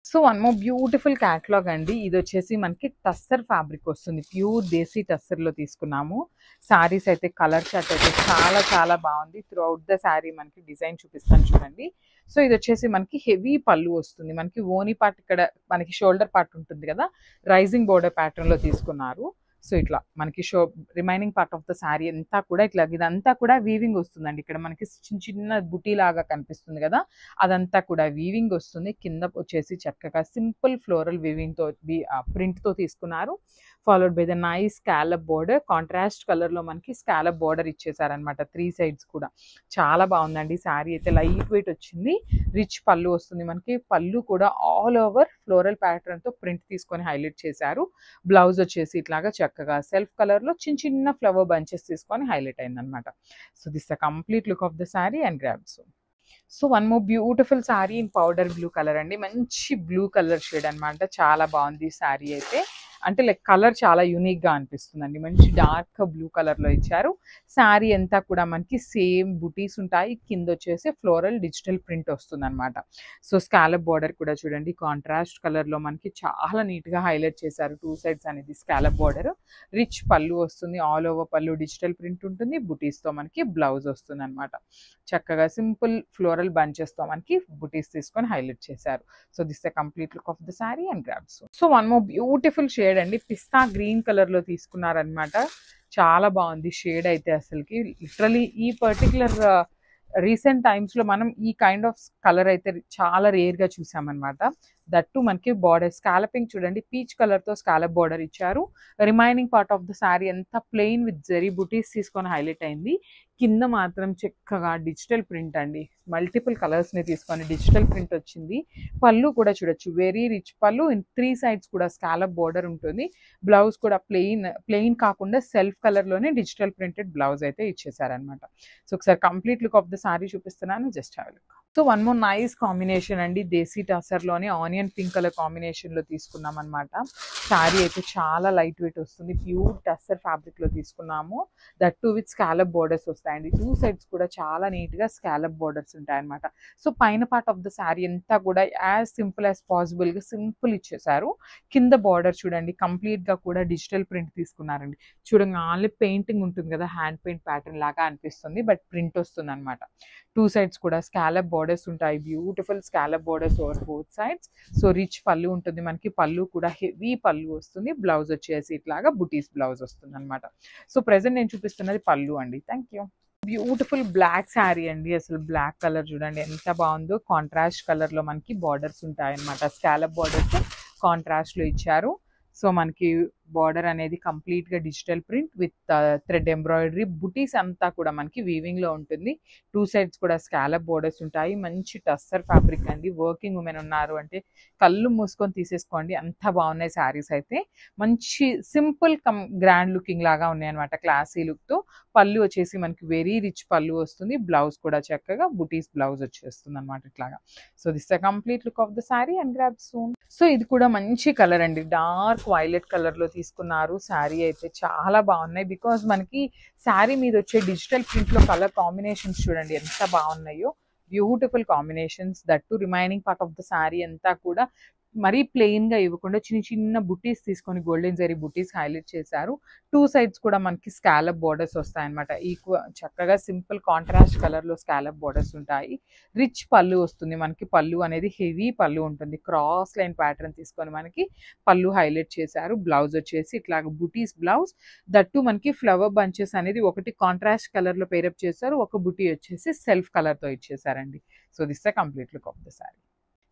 So one more beautiful catalogue అండి. ఇది వచ్చేసి మనకి టస్సర్ ఫ్యాబ్రిక్ వస్తుంది. ప్యూర్ దేశీ టస్సర్లో తీసుకున్నాము. శారీస్ అయితే కలర్ చార్ట్ అయితే చాలా చాలా బాగుంది. త్రూ అవుట్ ద శారీ మనకి డిజైన్ చూపిస్తాను చూడండి. సో ఇది వచ్చేసి మనకి హెవీ పళ్ళు వస్తుంది. మనకి ఓనీ పార్ట్ ఇక్కడ మనకి షోల్డర్ పార్ట్ ఉంటుంది కదా, రైజింగ్ బోర్డర్ ప్యాటర్న్లో తీసుకున్నారు. సో ఇట్లా మనకి remaining part of the sari అంతా కూడా ఇట్లా ఇదంతా కూడా వీవింగ్ వస్తుందండి. ఇక్కడ మనకి చిన్న చిన్న బుటీ లాగా కనిపిస్తుంది కదా, అదంతా కూడా వీవింగ్ వస్తుంది. కింద వచ్చేసి చక్కగా సింపుల్ ఫ్లోరల్ వీవింగ్తో ప్రింట్తో తీసుకున్నారు. Followed by the nice scallop border. Contrast కలర్లో మనకి స్కాలప్ బోర్డర్ ఇచ్చేసారనమాట 3 సైడ్స్ కూడా. చాలా బాగుందండి శారీ అయితే. లైట్ వెయిట్ వచ్చింది. రిచ్ పళ్ళు వస్తుంది మనకి. పళ్ళు కూడా ఆల్ ఓవర్ ఫ్లోరల్ ప్యాటర్న్తో ప్రింట్ తీసుకొని హైలైట్ చేశారు. బ్లౌజ్ వచ్చేసి ఇట్లాగా చక్కగా సెల్ఫ్ కలర్లో చిన్న చిన్న ఫ్లవర్ బంచెస్ తీసుకొని హైలైట్ అయిందనమాట. So this the complete look of the sari and grabs. So one more beautiful sari in powder blue colour అండి. మంచి బ్లూ కలర్ షేడ్ అనమాట. చాలా బాగుంది శారీ అయితే. అంటే లైక్ కలర్ చాలా యూనిక్గా అనిపిస్తుందండి. మంచి డార్క్ బ్లూ కలర్లో ఇచ్చారు. శారీ అంతా కూడా మనకి సేమ్ బుటీస్ ఉంటాయి. కింద వచ్చేసి ఫ్లోరల్ డిజిటల్ ప్రింట్ వస్తుంది అనమాట. సో స్కాలప్ బార్డర్ కూడా చూడండి కాంట్రాస్ట్ కలర్లో మనకి చాలా నీట్గా హైలైట్ చేశారు. 2 సైడ్స్ అనేది స్కాలప్ బార్డర్. రిచ్ పళ్ళు వస్తుంది. ఆల్ ఓవర్ పళ్ళు డిజిటల్ ప్రింట్ ఉంటుంది. బుటీస్తో మనకి బ్లౌజ్ వస్తుంది అనమాట. చక్కగా సింపుల్ ఫ్లోరల్ బంచెస్తో మనకి బుటీస్ తీసుకొని హైలైట్ చేశారు. So this the complete look of the sari and grabs. So one more beautiful shade అండి. పిస్తా గ్రీన్ కలర్లో తీసుకున్నారనమాట. చాలా బాగుంది షేడ్ అయితే. అసలుకి లిటరలీ ఈ పర్టికులర్ రీసెంట్ టైమ్స్లో మనం ఈ కైండ్ ఆఫ్ కలర్ అయితే చాలా రేర్గా చూసామన్నమాట. దట్టు మనకి బార్డర్ స్కాలపింగ్ చూడండి, పీచ్ కలర్తో స్కాలప్ బార్డర్ ఇచ్చారు. Remaining part of the sari అంతా ప్లెయిన్ విత్ జరీ బుటీస్ తీసుకొని హైలైట్ అయింది. కింద మాత్రం చక్కగా డిజిటల్ ప్రింట్ అండి. మల్టిపుల్ కలర్స్ని తీసుకొని డిజిటల్ ప్రింట్ వచ్చింది. పళ్ళు కూడా చూడొచ్చు, వెరీ రిచ్ పళ్ళు. 3 సైడ్స్ కూడా స్కాలప్ బార్డర్ ఉంటుంది. బ్లౌజ్ కూడా ప్లెయిన్ కాకుండా సెల్ఫ్ కలర్లోనే డిజిటల్ ప్రింటెడ్ బ్లౌజ్ అయితే ఇచ్చేసారనమాట. సో ఒకసారి complete look of the sari చూపిస్తున్నాను, just have a look. So one more nice combination అండి. దేశీ టసర్లోనే ఆనియన్ పింక్ కలర్ కాంబినేషన్లో తీసుకున్నాం అనమాట. శారీ అయితే చాలా లైట్ వెయిట్ వస్తుంది. ప్యూర్ టసర్ ఫ్యాబ్రిక్లో తీసుకున్నాము. That too with scallop borders వస్తాయండి. 2 సైడ్స్ కూడా చాలా నీట్గా స్కాలప్ బోర్డర్స్ ఉంటాయన్నమాట. సో పైన పార్ట్ ఆఫ్ ద శారీ అంతా కూడా యాజ్ సింపుల్ యాజ్ పాసిబుల్గా సింపుల్ ఇచ్చేసారు. కింద బార్డర్ చూడండి కంప్లీట్గా కూడా డిజిటల్ ప్రింట్ తీసుకున్నారండి. చూడండి ఆన్లీ పెయింటింగ్ ఉంటుంది కదా, హ్యాండ్ పెయింట్ ప్యాటర్న్ లాగా అనిపిస్తుంది, బట్ ప్రింట్ వస్తుంది అనమాట. 2 సైడ్స్ కూడా స్కాలప్ బోర్డర్స్ ఉంటాయి. Beautiful scallop borders over both sides. So rich పళ్ళు ఉంటుంది మనకి. పళ్ళు కూడా హెవీ పళ్ళు వస్తుంది. బ్లౌజ్ వచ్చేసి ఇట్లాగా బుటీస్ బ్లౌజ్ వస్తుంది అనమాట. సో ప్రెసెంట్ నేను చూపిస్తున్నది పళ్ళు అండి. Thank you. Beautiful black sari అండి. అసలు బ్లాక్ కలర్ చూడండి ఎంత బాగుందో. కాంట్రాస్ట్ కలర్లో మనకి బార్డర్స్ ఉంటాయి అనమాట. స్కాలప్ బార్డర్స్ కాంట్రాస్ట్లో ఇచ్చారు. సో మనకి బార్డర్ అనేది కంప్లీట్గా digital print with thread embroidery. బుటీస్ అంతా కూడా మనకి వీవింగ్లో ఉంటుంది. 2 సైడ్స్ కూడా స్కాలప్ బోర్డర్స్ ఉంటాయి. మంచి టస్సర్ ఫ్యాబ్రిక్ అండి. వర్కింగ్ ఉమెన్ ఉన్నారు అంటే కళ్ళు మూసుకొని తీసేసుకోండి, అంత బాగున్నాయి శారీస్ అయితే. మంచి సింపుల్ గ్రాండ్ లుకింగ్ లాగా ఉన్నాయి అనమాట, క్లాసీ లుక్తో. పళ్ళు వచ్చేసి మనకి వెరీ రిచ్ పళ్ళు వస్తుంది. బ్లౌజ్ కూడా చక్కగా బుటీస్ బ్లౌజ్ వచ్చేస్తుంది అనమాట ఇట్లాగా. So this the complete look of the sari and grab soon. So ఇది కూడా మంచి కలర్ అండి. డార్క్ వైలెట్ కలర్లో తీసుకున్నారు. శారీ అయితే చాలా బాగున్నాయి. బికాజ్ మనకి శారీ మీద వచ్చే డిజిటల్ ప్రింట్లో కలర్ కాంబినేషన్స్ చూడండి ఎంత బాగున్నాయో. Beautiful combinations. That remaining part of the sari అంతా కూడా మరీ ప్లెయిన్గా ఇవ్వకుండా చిన్న చిన్న బుటీస్ తీసుకొని గోల్డెన్ జరీ బుటీస్ హైలైట్ చేశారు. 2 సైడ్స్ కూడా మనకి స్కాలప్ బోర్డర్స్ వస్తాయన్నమాట. చక్కగా సింపుల్ కాంట్రాస్ట్ కలర్లో స్కాలప్ బోర్డర్స్ ఉంటాయి. రిచ్ పళ్ళు వస్తుంది మనకి. పళ్ళు అనేది హెవీ పళ్ళు ఉంటుంది. క్రాస్ లైన్ ప్యాటర్న్ తీసుకొని మనకి పళ్ళు హైలైట్ చేశారు. బ్లౌజ్ వచ్చేసి ఇట్లాగ బుటీస్ బ్లౌజ్. దట్టు మనకి ఫ్లవర్ బంచెస్ అనేది ఒకటి కాంట్రాస్ట్ కలర్లో పేరప్ చేశారు. ఒక బుటీ వచ్చేసి సెల్ఫ్ కలర్తో ఇచ్చేసారండి. So this the complete look of the sari.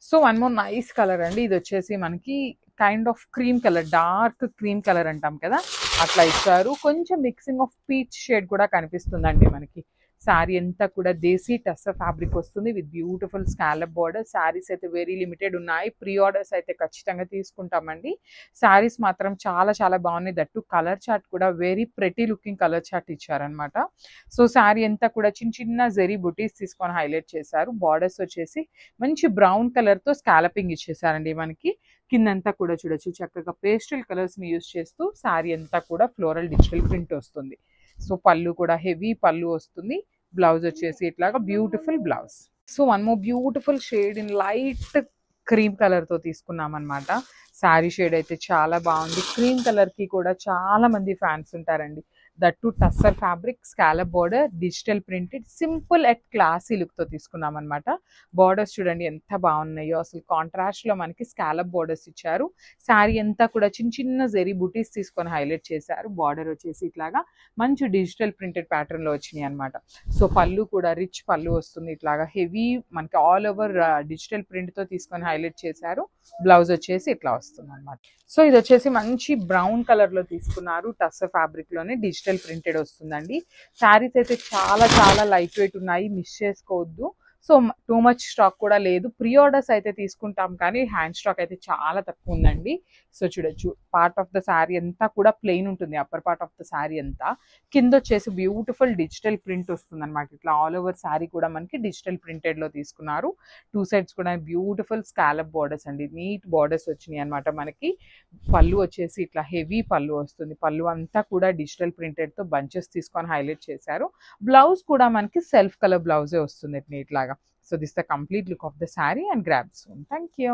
So one more nice colour అండి. ఇది వచ్చేసి మనకి kind of cream colour, dark cream colour అంటాం కదా, అట్లా ఇచ్చారు. కొంచెం మిక్సింగ్ ఆఫ్ పీచ్ షేడ్ కూడా కనిపిస్తుందండి మనకి. శారీ అంతా కూడా దేశీ టస్సర్ ఫ్యాబ్రిక్ వస్తుంది with beautiful scallop border. Saris అయితే వెరీ లిమిటెడ్ ఉన్నాయి. ప్రీ ఆర్డర్స్ అయితే ఖచ్చితంగా తీసుకుంటామండి. శారీస్ మాత్రం చాలా చాలా బాగున్నాయి. దట్టు కలర్ చార్ట్ కూడా very pretty looking colour chart ఇచ్చారనమాట. సో శారీ అంతా కూడా చిన్న చిన్న జరీ బుటీస్ తీసుకొని హైలైట్ చేశారు. బార్డర్స్ వచ్చేసి మంచి బ్రౌన్ కలర్తో స్కాలపింగ్ ఇచ్చేసారండి మనకి. కిందంతా కూడా చూడొచ్చు చక్కగా పేస్టల్ కలర్స్ని యూజ్ చేస్తూ శారీ అంతా కూడా ఫ్లోరల్ డిజిటల్ ప్రింట్ వస్తుంది. సో పళ్ళు కూడా హెవీ పళ్ళు వస్తుంది. బ్లౌజ్ వచ్చేసి ఇట్లాగా beautiful blouse. So one more beautiful shade in light cream కలర్తో తీసుకున్నాం అనమాట. శారీ షేడ్ అయితే చాలా బాగుంది. క్రీమ్ కలర్కి కూడా చాలా మంది ఫ్యాన్స్ ఉంటారండి. That too tussar fabric, scallop border, digital printed, simple and classy లుక్తో తీసుకున్నాం అనమాట. బార్డర్స్ చూడండి ఎంత బాగున్నాయో, అసలు కాంట్రాస్ట్లో మనకి స్కాలప్ బార్డర్స్ ఇచ్చారు. శారీ అంతా కూడా చిన్న చిన్న జెరీ బుటీస్ తీసుకొని హైలైట్ చేశారు. బార్డర్ వచ్చేసి ఇట్లాగా మంచి డిజిటల్ ప్రింటెడ్ ప్యాటర్న్లో వచ్చినాయి అనమాట. సో పళ్ళు కూడా రిచ్ పళ్ళు వస్తుంది. ఇట్లాగా హెవీ మనకి ఆల్ ఓవర్ డిజిటల్ ప్రింట్తో తీసుకొని హైలైట్ చేశారు. బ్లౌజ్ వచ్చేసి ఇట్లా వస్తుంది అనమాట. సో ఇది వచ్చేసి మంచి బ్రౌన్ కలర్లో తీసుకున్నారు. టస్సర్ ఫ్యాబ్రిక్లోనే డిజిటల్ ప్రింటెడ్ వస్తుందండి. శారీస్ అయితే చాలా చాలా లైట్ వెయిట్ ఉన్నాయి, మిస్ చేసుకోవద్దు. సో టూ మచ్ స్టాక్ కూడా లేదు. ప్రీ ఆర్డర్స్ అయితే తీసుకుంటాం కానీ హ్యాండ్ స్టాక్ అయితే చాలా తక్కువ ఉందండి. సో చూడొచ్చు, పార్ట్ ఆఫ్ ద శారీ అంతా కూడా ప్లెయిన్ ఉంటుంది. Upper part of the sari అంతా కింద వచ్చేసి బ్యూటిఫుల్ డిజిటల్ ప్రింట్ వస్తుంది అనమాట. ఇట్లా ఆల్ ఓవర్ శారీ కూడా మనకి డిజిటల్ ప్రింటెడ్లో తీసుకున్నారు. టూ సైడ్స్ కూడా బ్యూటిఫుల్ స్కాలప్ బార్డర్స్ అండి, నీట్ బార్డర్స్ వచ్చినాయి అనమాట. మనకి పళ్ళు వచ్చేసి ఇట్లా హెవీ పళ్ళు వస్తుంది. పళ్ళు అంతా కూడా డిజిటల్ ప్రింటెడ్తో బంచెస్ తీసుకొని హైలైట్ చేశారు. బ్లౌజ్ కూడా మనకి సెల్ఫ్ కలర్ బ్లౌజే వస్తుంది నీట్లాగా. So this is the complete look of the saree and grab soon. Thank you.